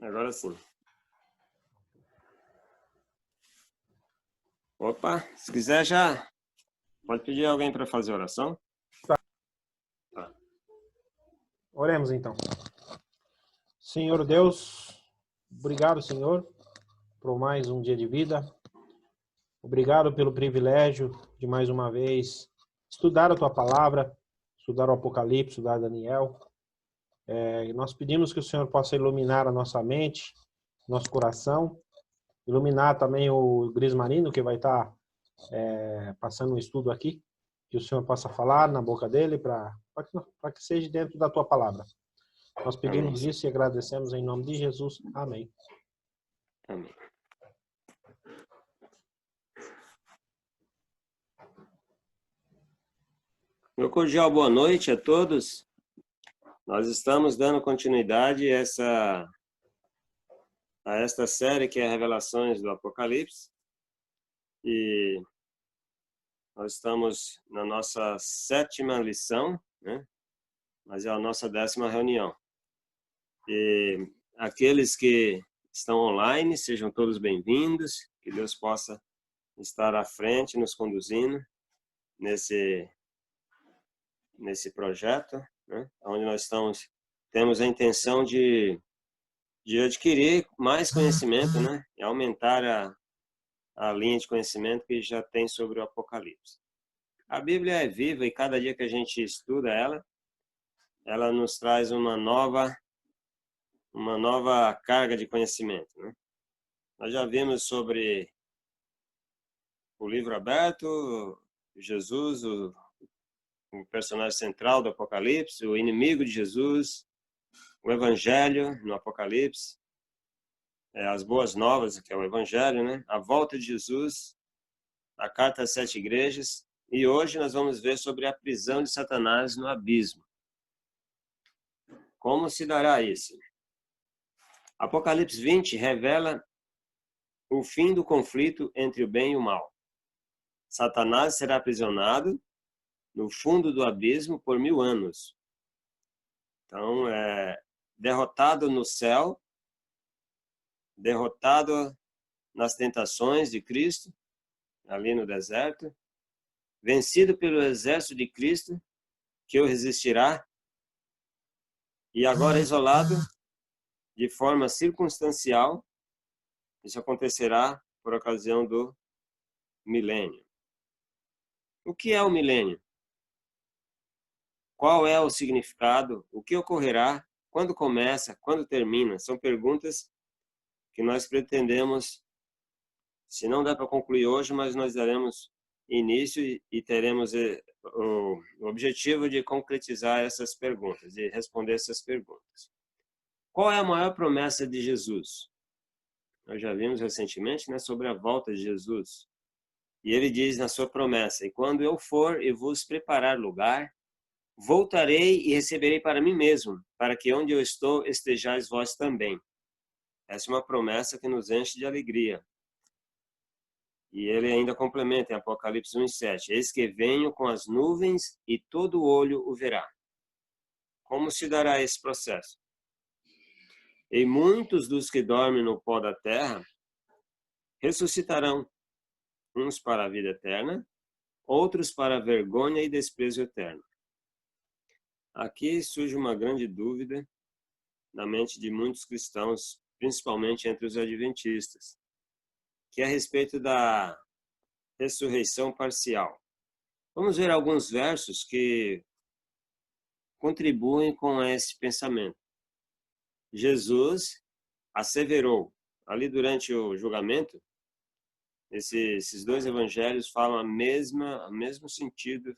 Agora sim. Opa, se quiser já pode pedir alguém para fazer oração. Tá. Oremos então. Senhor Deus, obrigado, Senhor, por mais um dia de vida. Obrigado pelo privilégio de mais uma vez estudar a Tua palavra, estudar o Apocalipse, estudar Daniel. E nós pedimos que o Senhor possa iluminar a nossa mente, nosso coração, iluminar também o Gris Marino, que vai estar passando um estudo aqui, que o Senhor possa falar na boca dele para que seja dentro da Tua palavra. Nós pedimos Amém. isso e agradecemos em nome de Jesus. Amém. Amém. Meu cordial boa noite a todos. Nós estamos dando continuidade a esta série que é Revelações do Apocalipse. E nós estamos na nossa 7ª lição, né? Mas é a nossa 10ª reunião. E aqueles que estão online, sejam todos bem-vindos, que Deus possa estar à frente, nos conduzindo nesse projeto, né? Onde nós temos a intenção de adquirir mais conhecimento, né? E aumentar a linha de conhecimento que já tem sobre o Apocalipse. A Bíblia é viva e cada dia que a gente estuda ela nos traz uma nova carga de conhecimento, né? Nós já vimos sobre o livro aberto, Jesus, o personagem central do Apocalipse, o inimigo de Jesus, o Evangelho no Apocalipse, as boas novas, que é o Evangelho, né? A volta de Jesus, a carta às 7 igrejas, e hoje nós vamos ver sobre a prisão de Satanás no abismo. Como se dará isso? Apocalipse 20 revela o fim do conflito entre o bem e o mal. Satanás será aprisionado no fundo do abismo por 1000 anos. Então, derrotado no céu, derrotado nas tentações de Cristo, ali no deserto, vencido pelo exército de Cristo, que o resistirá, e agora isolado de forma circunstancial. Isso acontecerá por ocasião do milênio. O que é o milênio? Qual é o significado? O que ocorrerá? Quando começa? Quando termina? São perguntas que nós pretendemos, se não dá para concluir hoje, mas nós daremos início e teremos o objetivo de concretizar essas perguntas, de responder essas perguntas. Qual é a maior promessa de Jesus? Nós já vimos recentemente, né, sobre a volta de Jesus. E ele diz na sua promessa: e quando eu for e vos preparar lugar, voltarei e receberei para mim mesmo, para que onde eu estou estejais vós também. Essa é uma promessa que nos enche de alegria. E ele ainda complementa em Apocalipse 1:7: eis que venho com as nuvens e todo olho o verá. Como se dará esse processo? E muitos dos que dormem no pó da terra ressuscitarão, uns para a vida eterna, outros para a vergonha e desprezo eterno. Aqui surge uma grande dúvida na mente de muitos cristãos, principalmente entre os adventistas, que é a respeito da ressurreição parcial. Vamos ver alguns versos que contribuem com esse pensamento. Jesus asseverou, ali durante o julgamento, esses dois evangelhos falam o mesmo sentido,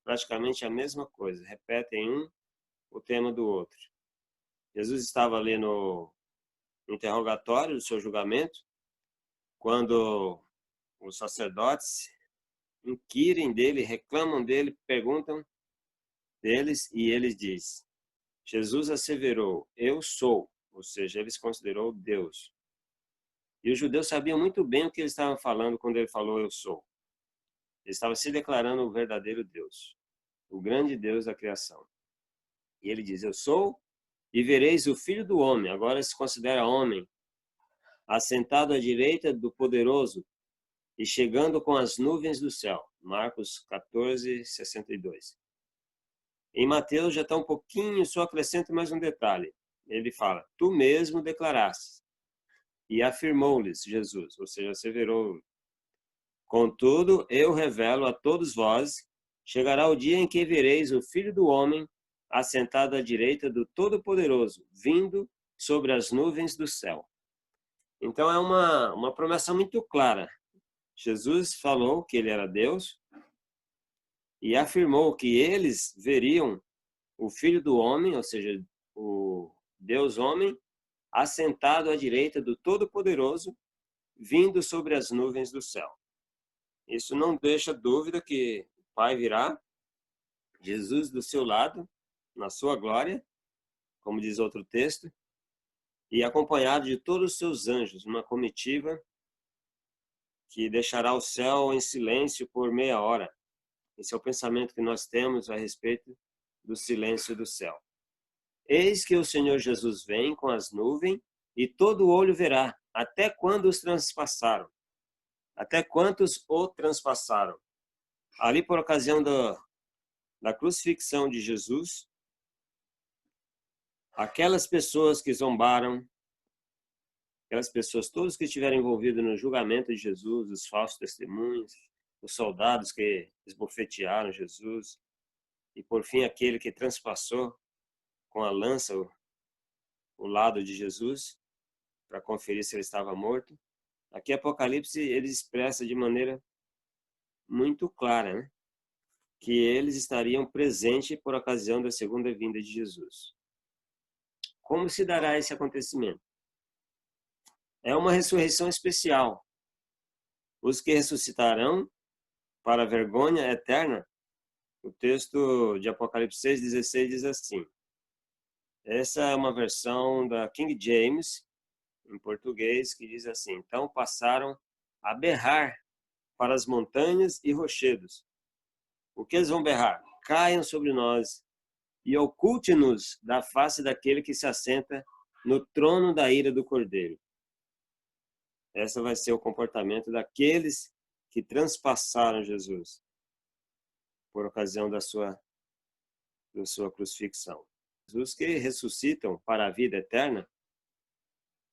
praticamente a mesma coisa, repetem um o tema do outro. Jesus estava ali no interrogatório do seu julgamento, quando os sacerdotes inquirem dele, reclamam dele, perguntam deles, e ele diz: Jesus asseverou, eu sou, ou seja, ele se considerou Deus. E os judeus sabiam muito bem o que ele estava falando quando ele falou eu sou. Ele estava se declarando o verdadeiro Deus, o grande Deus da criação. E ele diz: eu sou e vereis o Filho do Homem, agora se considera homem, assentado à direita do Poderoso e chegando com as nuvens do céu. Marcos 14, 62. Em Mateus já está um pouquinho, só acrescenta mais um detalhe. Ele fala, tu mesmo declaraste. E afirmou-lhes Jesus, ou seja, asseverou. Contudo, eu revelo a todos vós, chegará o dia em que vereis o Filho do Homem assentado à direita do Todo-Poderoso, vindo sobre as nuvens do céu. Então é uma promessa muito clara. Jesus falou que ele era Deus e afirmou que eles veriam o Filho do Homem, ou seja, o Deus homem, assentado à direita do Todo-Poderoso, vindo sobre as nuvens do céu. Isso não deixa dúvida que o Pai virá, Jesus do seu lado, na sua glória, como diz outro texto, e acompanhado de todos os seus anjos, numa comitiva que deixará o céu em silêncio por meia hora. Esse é o pensamento que nós temos a respeito do silêncio do céu. Eis que o Senhor Jesus vem com as nuvens e todo olho verá, até quando os transpassaram. Até quantos o transpassaram. Ali por ocasião da crucifixão de Jesus, aquelas pessoas que zombaram, aquelas pessoas, todos que estiveram envolvidos no julgamento de Jesus, os falsos testemunhos, os soldados que esbofetearam Jesus, e por fim aquele que transpassou com a lança o lado de Jesus, para conferir se ele estava morto. Aqui Apocalipse ele expressa de maneira muito clara, né? Que eles estariam presentes por ocasião da segunda vinda de Jesus. Como se dará esse acontecimento? É uma ressurreição especial. Os que ressuscitarão para a vergonha eterna, o texto de Apocalipse 6:16 diz assim. Essa é uma versão da King James, em português, que diz assim: então passaram a berrar para as montanhas e rochedos. O que eles vão berrar? Caiam sobre nós e oculte-nos da face daquele que se assenta no trono da ira do Cordeiro. Esse vai ser o comportamento daqueles que transpassaram Jesus por ocasião da sua crucifixão. Jesus que ressuscitam para a vida eterna,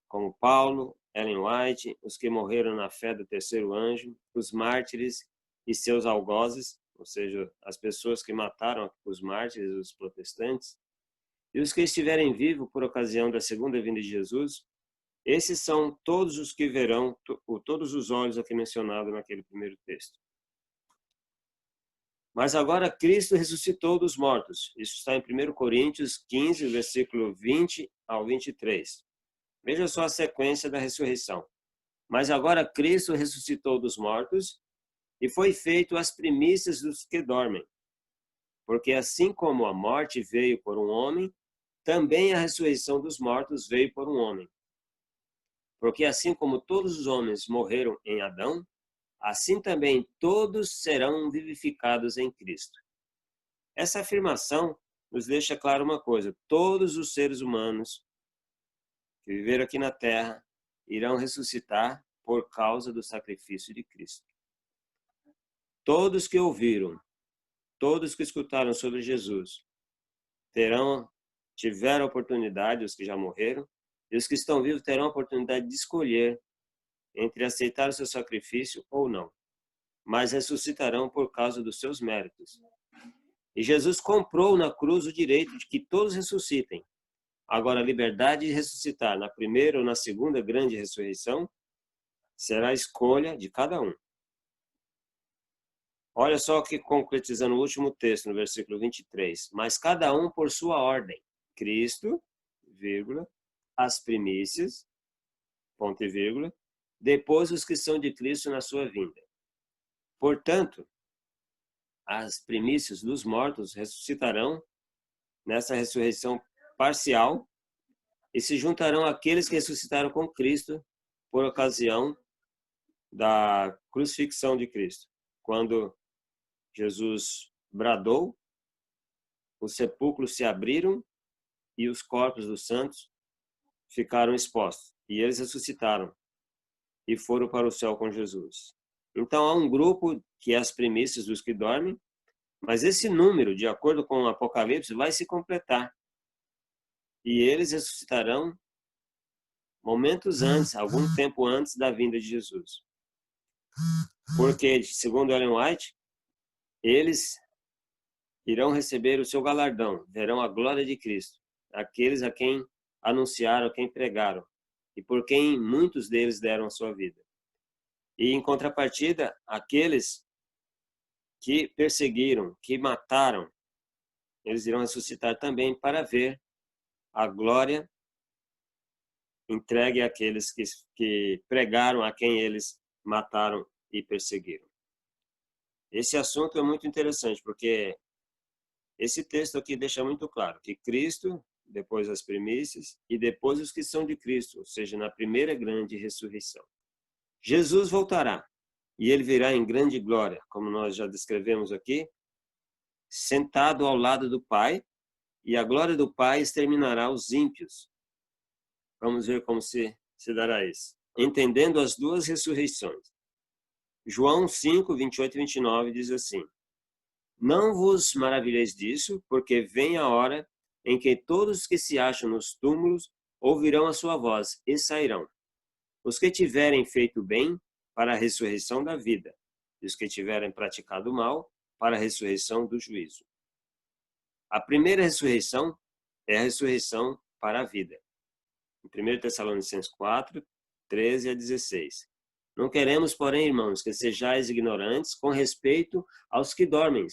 como Paulo, Ellen White, os que morreram na fé do terceiro anjo, os mártires e seus algozes, ou seja, as pessoas que mataram os mártires, os protestantes, e os que estiverem vivos por ocasião da segunda vinda de Jesus. Esses são todos os que verão todos os olhos aqui mencionados naquele primeiro texto. Mas agora Cristo ressuscitou dos mortos. Isso está em 1 Coríntios 15, versículo 20 ao 23. Veja só a sequência da ressurreição. Mas agora Cristo ressuscitou dos mortos e foi feito as primícias dos que dormem. Porque assim como a morte veio por um homem, também a ressurreição dos mortos veio por um homem. Porque assim como todos os homens morreram em Adão, assim também todos serão vivificados em Cristo. Essa afirmação nos deixa claro uma coisa: todos os seres humanos que viveram aqui na Terra irão ressuscitar por causa do sacrifício de Cristo. Todos que ouviram, todos que escutaram sobre Jesus, tiveram a oportunidade, os que já morreram, e os que estão vivos terão a oportunidade de escolher entre aceitar o seu sacrifício ou não, mas ressuscitarão por causa dos seus méritos. E Jesus comprou na cruz o direito de que todos ressuscitem. Agora, a liberdade de ressuscitar na primeira ou na segunda grande ressurreição será a escolha de cada um. Olha só que concretizando o último texto, no versículo 23. Mas cada um por sua ordem. Cristo, vírgula, as primícias, ponto e vírgula, depois os que são de Cristo na sua vinda. Portanto, as primícias dos mortos ressuscitarão nessa ressurreição parcial e se juntarão àqueles que ressuscitaram com Cristo por ocasião da crucifixão de Cristo. Quando Jesus bradou, os sepulcros se abriram e os corpos dos santos ficaram expostos. E eles ressuscitaram e foram para o céu com Jesus. Então há um grupo que é as primícias dos que dormem, mas esse número, de acordo com o Apocalipse, vai se completar. E eles ressuscitarão momentos antes, algum tempo antes da vinda de Jesus. Porque, segundo Ellen White, eles irão receber o seu galardão, verão a glória de Cristo, aqueles a quem anunciaram, a quem pregaram, e por quem muitos deles deram a sua vida. E, em contrapartida, aqueles que perseguiram, que mataram, eles irão ressuscitar também para ver a glória entregue àqueles que pregaram, a quem eles mataram e perseguiram. Esse assunto é muito interessante, porque esse texto aqui deixa muito claro que Cristo, depois as primícias, e depois os que são de Cristo, ou seja, na primeira grande ressurreição. Jesus voltará, e ele virá em grande glória, como nós já descrevemos aqui, sentado ao lado do Pai, e a glória do Pai exterminará os ímpios. Vamos ver como se dará isso. Entendendo as duas ressurreições. João 5, 28 e 29 diz assim: Não vos maravilheis disso, porque vem a hora em que todos os que se acham nos túmulos ouvirão a sua voz e sairão. Os que tiverem feito bem, para a ressurreição da vida, e os que tiverem praticado mal, para a ressurreição do juízo. A primeira ressurreição é a ressurreição para a vida. Em 1 Tessalonicenses 4, 13 a 16. Não queremos, porém, irmãos, que sejais ignorantes com respeito aos que dormem,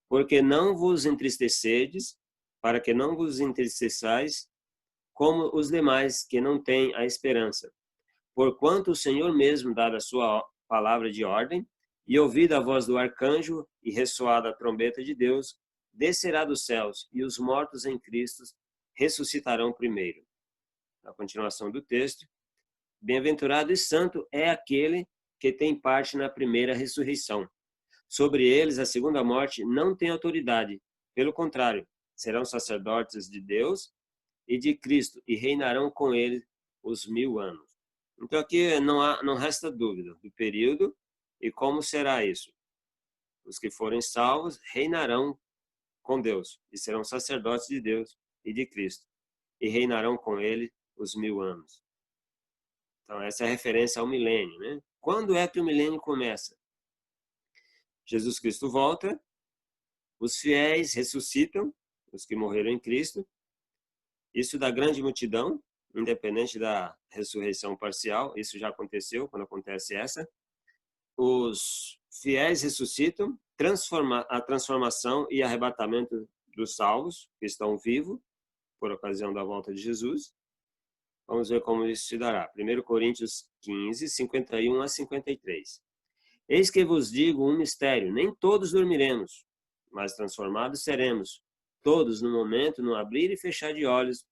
porque não vos entristecedes, para que não vos entristeçais como os demais que não têm a esperança. Porquanto o Senhor mesmo, dada a sua palavra de ordem, e ouvida a voz do arcanjo e ressoada a trombeta de Deus, descerá dos céus, e os mortos em Cristo ressuscitarão primeiro. A continuação do texto: Bem-aventurado e santo é aquele que tem parte na primeira ressurreição. Sobre eles a segunda morte não tem autoridade, pelo contrário, serão sacerdotes de Deus e de Cristo, e reinarão com ele os 1000 anos. Então aqui não resta dúvida do período e como será isso. Os que forem salvos reinarão com Deus e serão sacerdotes de Deus e de Cristo, e reinarão com ele os 1000 anos. Então essa é a referência ao milênio, né? Quando é que o milênio começa? Jesus Cristo volta, os fiéis ressuscitam, os que morreram em Cristo, isso da grande multidão, independente da ressurreição parcial, isso já aconteceu, quando acontece essa. Os fiéis ressuscitam, a transformação e arrebatamento dos salvos, que estão vivos, por ocasião da volta de Jesus. Vamos ver como isso se dará. 1 Coríntios 15, 51 a 53. Eis que vos digo um mistério, nem todos dormiremos, mas transformados seremos, todos no momento, no abrir e fechar de olhos,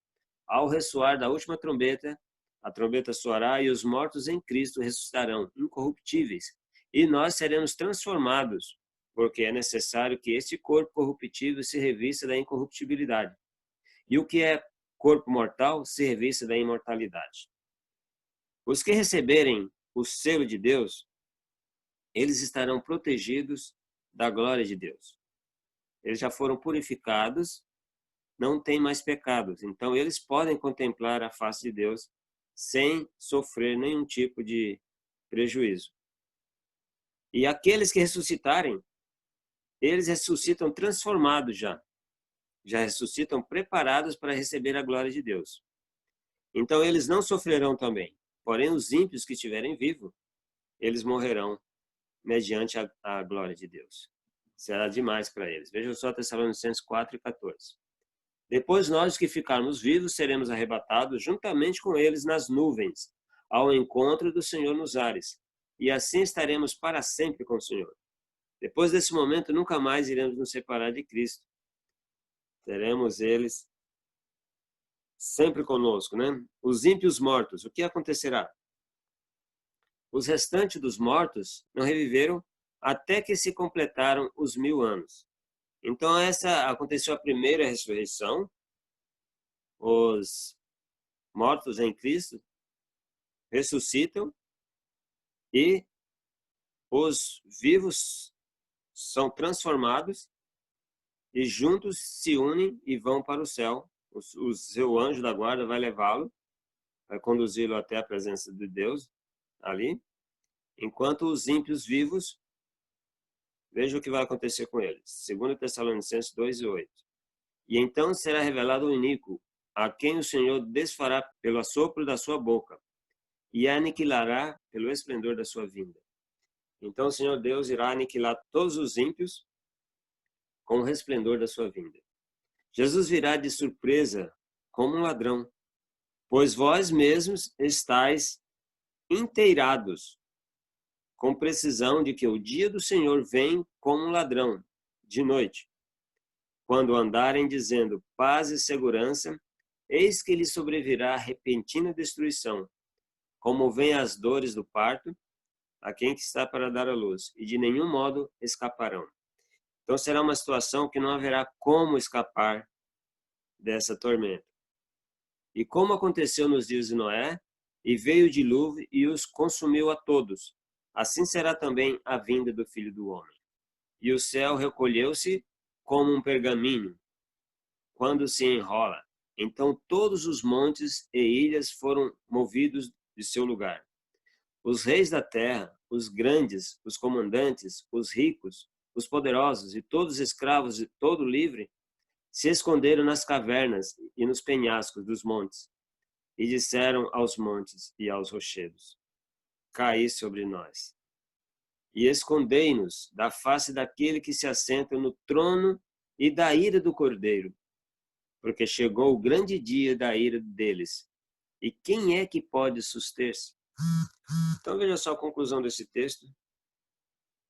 ao ressoar da última trombeta, a trombeta soará e os mortos em Cristo ressuscitarão, incorruptíveis, e nós seremos transformados, porque é necessário que este corpo corruptível se revista da incorruptibilidade, e o que é corpo mortal se revista da imortalidade. Os que receberem o selo de Deus, eles estarão protegidos da glória de Deus. Eles já foram purificados, não têm mais pecados. Então, eles podem contemplar a face de Deus sem sofrer nenhum tipo de prejuízo. E aqueles que ressuscitarem, eles ressuscitam transformados já. Já ressuscitam preparados para receber a glória de Deus. Então, eles não sofrerão também. Porém, os ímpios que estiverem vivos, eles morrerão mediante a glória de Deus. Será demais para eles. Vejam só Tessalonicenses 4 e 14. Depois nós que ficarmos vivos seremos arrebatados juntamente com eles nas nuvens, ao encontro do Senhor nos ares. E assim estaremos para sempre com o Senhor. Depois desse momento nunca mais iremos nos separar de Cristo. Teremos eles sempre conosco, né? Os ímpios mortos, o que acontecerá? Os restantes dos mortos não reviveram até que se completaram os 1000 anos. Então essa aconteceu a primeira ressurreição, os mortos em Cristo ressuscitam e os vivos são transformados e juntos se unem e vão para o céu. O seu anjo da guarda vai levá-lo, vai conduzi-lo até a presença de Deus ali, enquanto os ímpios vivos, veja o que vai acontecer com eles. 2 Tessalonicenses 2:8. E então será revelado o iníquo, a quem o Senhor desfará pelo assopro da sua boca e aniquilará pelo esplendor da sua vinda. Então o Senhor Deus irá aniquilar todos os ímpios com o resplendor da sua vinda. Jesus virá de surpresa como um ladrão, pois vós mesmos estáis inteirados com precisão de que o dia do Senhor vem como um ladrão, de noite. Quando andarem dizendo paz e segurança, eis que lhes sobrevirá repentina destruição, como vêm as dores do parto, a quem que está para dar à luz, e de nenhum modo escaparão. Então será uma situação que não haverá como escapar dessa tormenta. E como aconteceu nos dias de Noé, e veio o dilúvio e os consumiu a todos, assim será também a vinda do Filho do Homem. E o céu recolheu-se como um pergaminho, quando se enrola. Então todos os montes e ilhas foram movidos de seu lugar. Os reis da terra, os grandes, os comandantes, os ricos, os poderosos e todos os escravos e todo livre, se esconderam nas cavernas e nos penhascos dos montes, e disseram aos montes e aos rochedos: caí sobre nós. E escondei-nos da face daquele que se assenta no trono e da ira do Cordeiro, porque chegou o grande dia da ira deles. E quem é que pode suster-se? Então veja só a conclusão desse texto.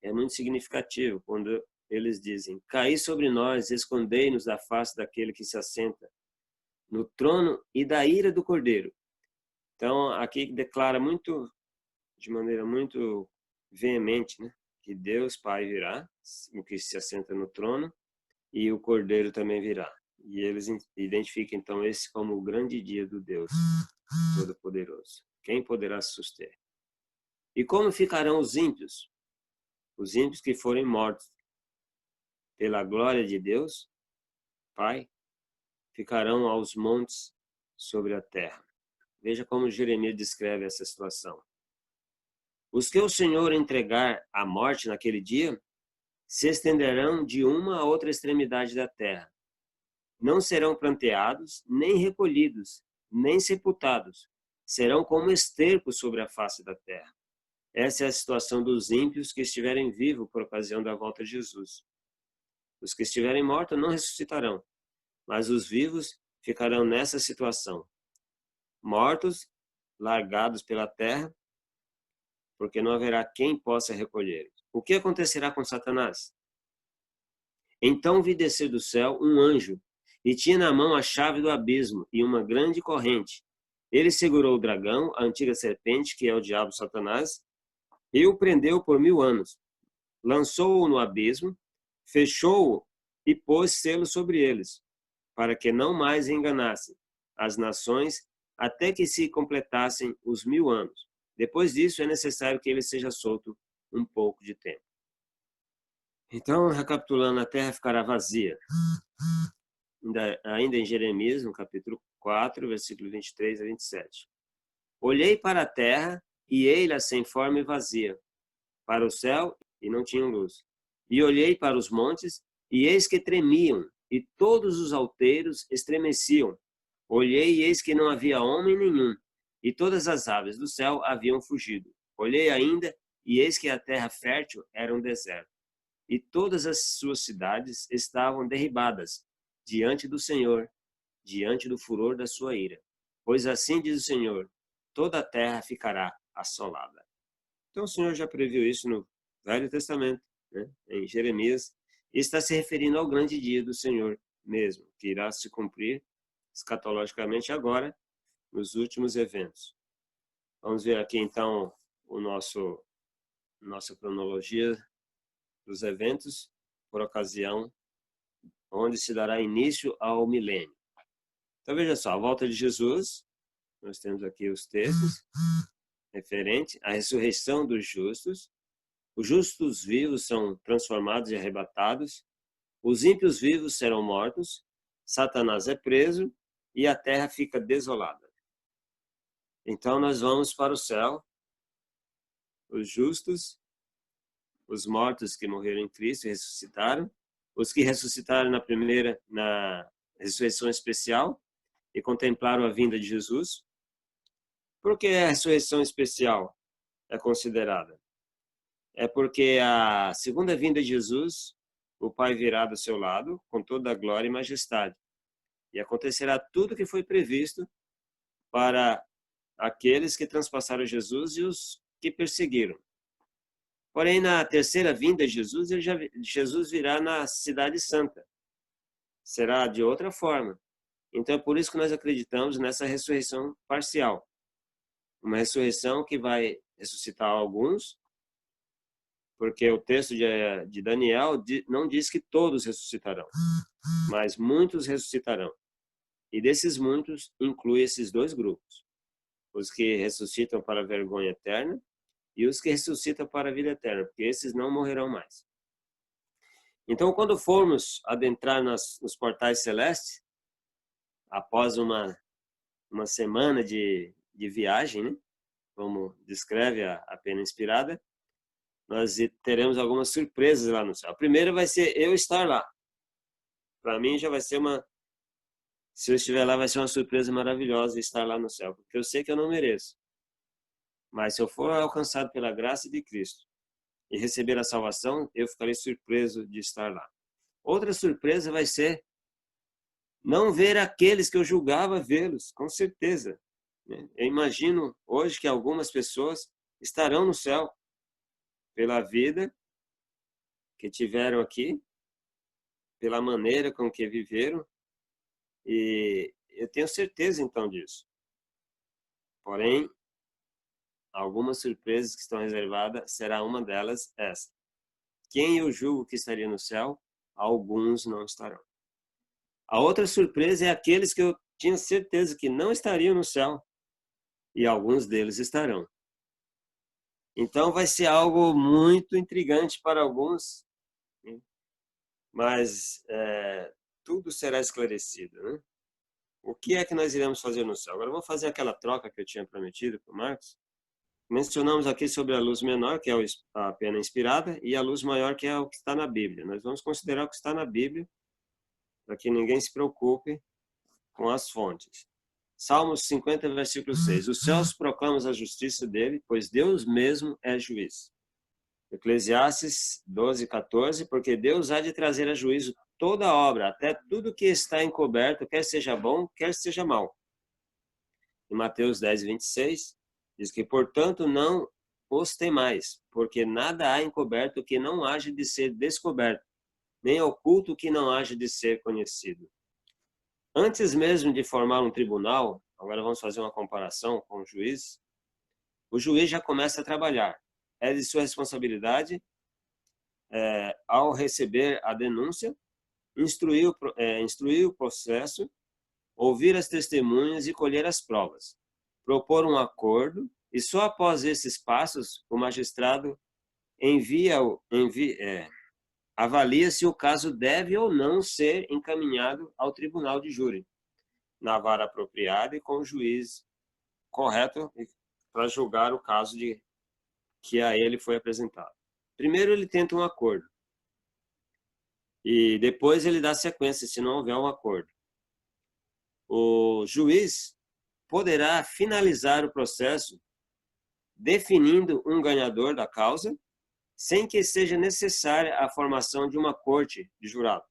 É muito significativo quando eles dizem: caí sobre nós, escondei-nos da face daquele que se assenta no trono e da ira do Cordeiro. Então aqui declara de maneira muito veemente, né, que Deus Pai virá, o que se assenta no trono, e o Cordeiro também virá. E eles identificam então esse como o grande dia do Deus Todo-Poderoso. Quem poderá se suster? E como ficarão os ímpios? Os ímpios que forem mortos pela glória de Deus, Pai, ficarão aos montes sobre a terra. Veja como Jeremias descreve essa situação. Os que o Senhor entregar à morte naquele dia se estenderão de uma a outra extremidade da terra. Não serão planteados, nem recolhidos, nem sepultados. Serão como esterco sobre a face da terra. Essa é a situação dos ímpios que estiverem vivos por ocasião da volta de Jesus. Os que estiverem mortos não ressuscitarão, mas os vivos ficarão nessa situação. Mortos, largados pela terra, porque não haverá quem possa recolher. O que acontecerá com Satanás? Então vi descer do céu um anjo, e tinha na mão a chave do abismo e uma grande corrente. Ele segurou o dragão, a antiga serpente, que é o diabo Satanás, e o prendeu por 1000 anos. Lançou-o no abismo, fechou-o e pôs selo sobre eles, para que não mais enganassem as nações até que se completassem os 1000 anos. Depois disso, é necessário que ele seja solto um pouco de tempo. Então, recapitulando, a terra ficará vazia. Ainda em Jeremias, no capítulo 4, versículo 23 a 27. Olhei para a terra, e ei-la sem forma e vazia, para o céu, e não tinham luz. E olhei para os montes, e eis que tremiam, e todos os alteiros estremeciam. Olhei, e eis que não havia homem nenhum, e todas as aves do céu haviam fugido. Olhei ainda, e eis que a terra fértil era um deserto, e todas as suas cidades estavam derribadas diante do Senhor, diante do furor da sua ira. Pois assim diz o Senhor: toda a terra ficará assolada. Então o Senhor já previu isso no Velho Testamento, né? Em Jeremias, e está se referindo ao grande dia do Senhor mesmo, que irá se cumprir escatologicamente agora, nos últimos eventos. Vamos ver aqui então nossa cronologia dos eventos por ocasião onde se dará início ao milênio. Então veja só, a volta de Jesus, nós temos aqui os textos referentes à ressurreição dos justos. Os justos vivos são transformados e arrebatados. Os ímpios vivos serão mortos. Satanás é preso e a terra fica desolada. Então nós vamos para o céu. Os justos, os mortos que morreram em Cristo e ressuscitaram, os que ressuscitaram na ressurreição especial e contemplaram a vinda de Jesus. Por que a ressurreição especial é considerada? É porque a segunda vinda de Jesus, o Pai virá do seu lado com toda a glória e majestade. E acontecerá tudo o que foi previsto para aqueles que transpassaram Jesus e os que perseguiram. Porém, na terceira vinda de Jesus, Jesus virá na cidade santa. Será de outra forma. Então é por isso que nós acreditamos nessa ressurreição parcial. Uma ressurreição que vai ressuscitar alguns, porque o texto de Daniel não diz que todos ressuscitarão, mas muitos ressuscitarão. E desses muitos inclui esses dois grupos. Os que ressuscitam para a vergonha eterna e os que ressuscitam para a vida eterna, porque esses não morrerão mais. Então, quando formos adentrar nos portais celestes, após uma semana de viagem, né? Como descreve a Pena Inspirada, nós teremos algumas surpresas lá no céu. A primeira vai ser eu estar lá. Para mim já vai ser se eu estiver lá, vai ser uma surpresa maravilhosa estar lá no céu, porque eu sei que eu não mereço. Mas se eu for alcançado pela graça de Cristo e receber a salvação, eu ficarei surpreso de estar lá. Outra surpresa vai ser não ver aqueles que eu julgava vê-los, com certeza. Eu imagino hoje que algumas pessoas estarão no céu pela vida que tiveram aqui, pela maneira com que viveram, e eu tenho certeza então disso. Porém, algumas surpresas que estão reservadas, será uma delas essa. Quem eu julgo que estaria no céu, alguns não estarão. A outra surpresa é aqueles que eu tinha certeza que não estariam no céu, e alguns deles estarão. Então vai ser algo muito intrigante para alguns, né? Mas tudo será esclarecido, né? O que é que nós iremos fazer no céu? Agora vamos fazer aquela troca que eu tinha prometido para o Marcos. Mencionamos aqui sobre a luz menor, que é a pena inspirada, e a luz maior, que é o que está na Bíblia. Nós vamos considerar o que está na Bíblia, para que ninguém se preocupe com as fontes. Salmos 50, versículo 6. Os céus proclamam a justiça dele, pois Deus mesmo é juiz. Eclesiastes 12, 14. Porque Deus há de trazer a juízo toda obra, até tudo que está encoberto, quer seja bom, quer seja mal. Em Mateus 10, 26, diz que, portanto, não os temais, porque nada há encoberto que não haja de ser descoberto, nem oculto que não haja de ser conhecido. Antes mesmo de formar um tribunal, agora vamos fazer uma comparação com o juiz já começa a trabalhar. É de sua responsabilidade, ao receber a denúncia, instruir o processo, ouvir as testemunhas e colher as provas, propor um acordo, e só após esses passos o magistrado avalia se o caso deve ou não ser encaminhado ao tribunal de júri, na vara apropriada e com o juiz correto para julgar o caso que a ele foi apresentado. Primeiro ele tenta um acordo e depois ele dá sequência se não houver um acordo. O juiz poderá finalizar o processo definindo um ganhador da causa sem que seja necessária a formação de uma corte de jurado.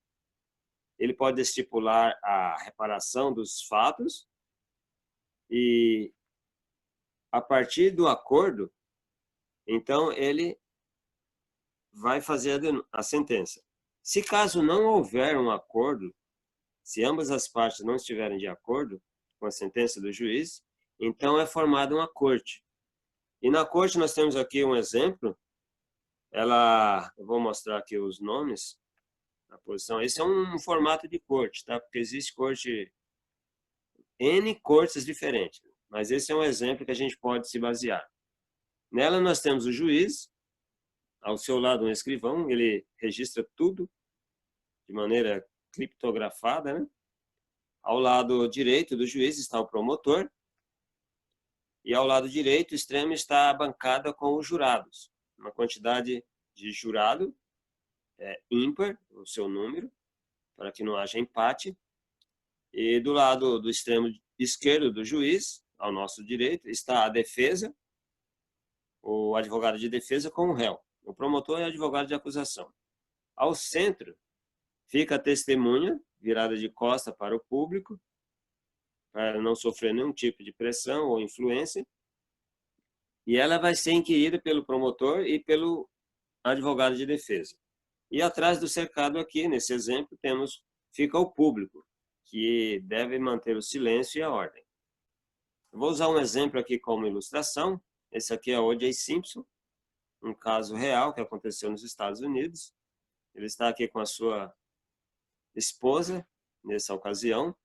Ele pode estipular a reparação dos fatos e, a partir do acordo, então ele vai fazer a sentença. Se caso não houver um acordo, se ambas as partes não estiverem de acordo com a sentença do juiz, então é formada uma corte. E na corte nós temos aqui um exemplo. Eu vou mostrar aqui os nomes, a posição. Esse é um formato de corte, tá? Porque existe corte N cortes diferentes, mas esse é um exemplo que a gente pode se basear. Nela nós temos o juiz, ao seu lado um escrivão, ele registra tudo de maneira criptografada, né? Ao lado direito do juiz está o promotor, e ao lado direito extremo está a bancada com os jurados. Uma quantidade de jurado ímpar, o seu número, para que não haja empate. E do lado do extremo esquerdo do juiz, ao nosso direito, está a defesa, o advogado de defesa com o réu. O promotor é o advogado de acusação. Ao centro fica a testemunha, virada de costa para o público, para não sofrer nenhum tipo de pressão ou influência. E ela vai ser inquirida pelo promotor e pelo advogado de defesa. E atrás do cercado aqui, nesse exemplo, fica o público, que deve manter o silêncio e a ordem. Eu vou usar um exemplo aqui como ilustração. Esse aqui é O.J. Simpson, um caso real que aconteceu nos Estados Unidos. Ele está aqui com a sua esposa, nessa ocasião.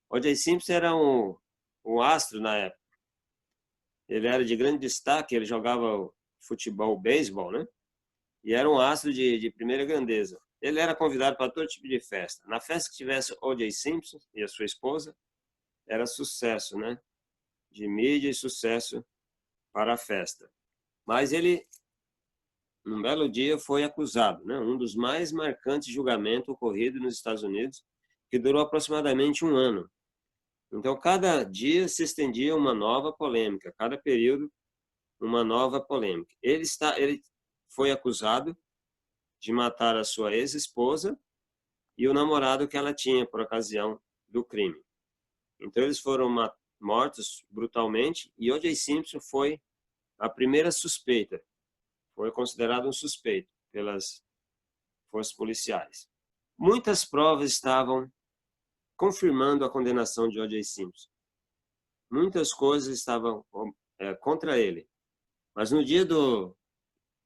O.J. Simpson era um astro na época. Ele era de grande destaque, ele jogava futebol, beisebol, né? E era um astro de primeira grandeza. Ele era convidado para todo tipo de festa. Na festa que tivesse O.J. Simpson e a sua esposa, era sucesso, né? De mídia e sucesso para a festa. Mas ele, num belo dia, foi acusado, né? Um dos mais marcantes julgamentos ocorridos nos Estados Unidos, que durou aproximadamente 1 ano. Então, cada dia se estendia uma nova polêmica, cada período uma nova polêmica. Ele foi acusado de matar a sua ex-esposa e o namorado que ela tinha por ocasião do crime. Então, eles foram mortos brutalmente e O.J. Simpson foi a primeira suspeita. Foi considerado um suspeito pelas forças policiais. Muitas provas estavam confirmando a condenação de O.J. Simpson. Muitas coisas estavam contra ele. Mas no dia do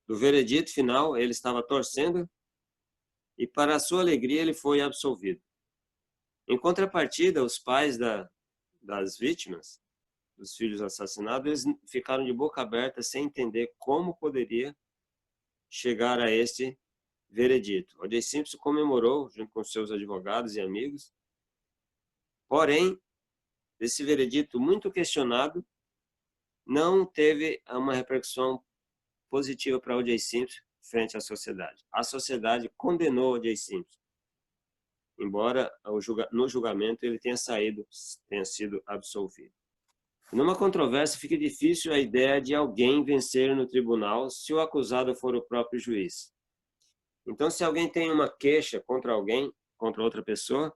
veredito final, ele estava torcendo e, para a sua alegria, ele foi absolvido. Em contrapartida, os pais das vítimas, dos filhos assassinados, eles ficaram de boca aberta sem entender como poderia chegar a este veredito. O.J. Simpson comemorou junto com seus advogados e amigos. Porém, esse veredito muito questionado não teve uma repercussão positiva para O.J. Simpson frente à sociedade. A sociedade condenou O.J. Simpson, embora no julgamento ele tenha sido absolvido. Numa controvérsia, fica difícil a ideia de alguém vencer no tribunal se o acusado for o próprio juiz. Então, se alguém tem uma queixa contra alguém, contra outra pessoa,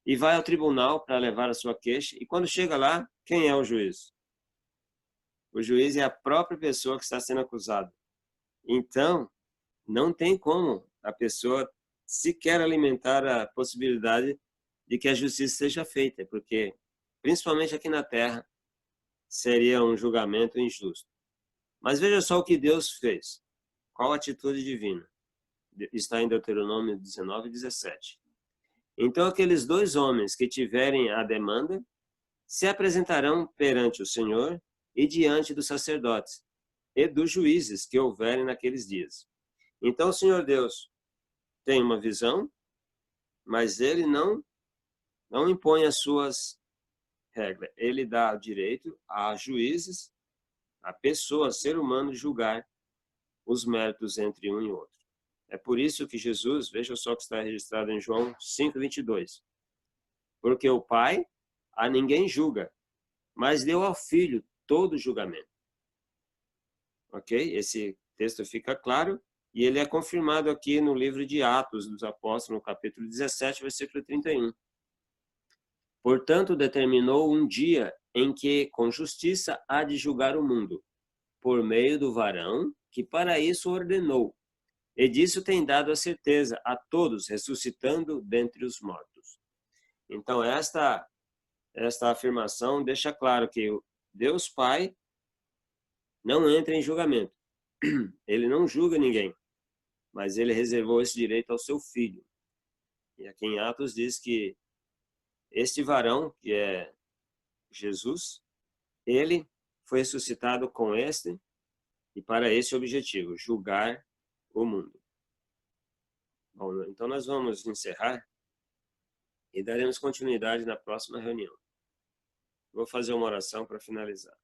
e vai ao tribunal para levar a sua queixa, e quando chega lá, quem é o juiz? O juiz é a própria pessoa que está sendo acusada. Então, não tem como a pessoa sequer alimentar a possibilidade de que a justiça seja feita, porque, principalmente aqui na Terra, seria um julgamento injusto. Mas veja só o que Deus fez. Qual a atitude divina? Está em Deuteronômio 19:17. Então aqueles 2 homens que tiverem a demanda se apresentarão perante o Senhor e diante dos sacerdotes e dos juízes que houverem naqueles dias. Então o Senhor Deus tem uma visão, mas ele não impõe as suas regras. Ele dá o direito a juízes, a pessoa, ser humano, julgar os méritos entre um e outro. É por isso que Jesus, veja só que está registrado em João 5:22. Porque o Pai a ninguém julga, mas deu ao Filho todo o julgamento. Ok? Esse texto fica claro e ele é confirmado aqui no livro de Atos dos Apóstolos, no capítulo 17, versículo 31. Portanto, determinou um dia em que, com justiça, há de julgar o mundo, por meio do varão que para isso ordenou. E disso tem dado a certeza a todos, ressuscitando dentre os mortos. Então, esta afirmação deixa claro que o Deus Pai não entra em julgamento. Ele não julga ninguém, mas ele reservou esse direito ao seu Filho. E aqui em Atos diz que este varão, que é Jesus, ele foi ressuscitado com este e para esse objetivo, julgar o mundo. Bom, então nós vamos encerrar e daremos continuidade na próxima reunião. Vou fazer uma oração para finalizar.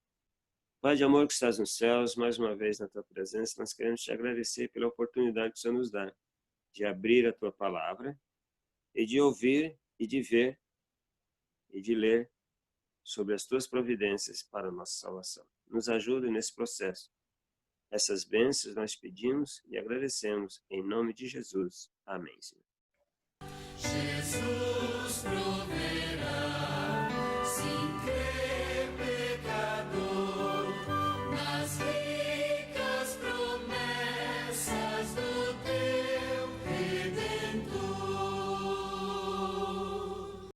Pai de amor que estás nos céus, mais uma vez na tua presença, nós queremos te agradecer pela oportunidade que o Senhor nos dá de abrir a tua palavra e de ouvir e de ver e de ler sobre as tuas providências para a nossa salvação. Nos ajude nesse processo. Essas bênçãos nós pedimos e agradecemos em nome de Jesus. Amém, Senhor. Jesus.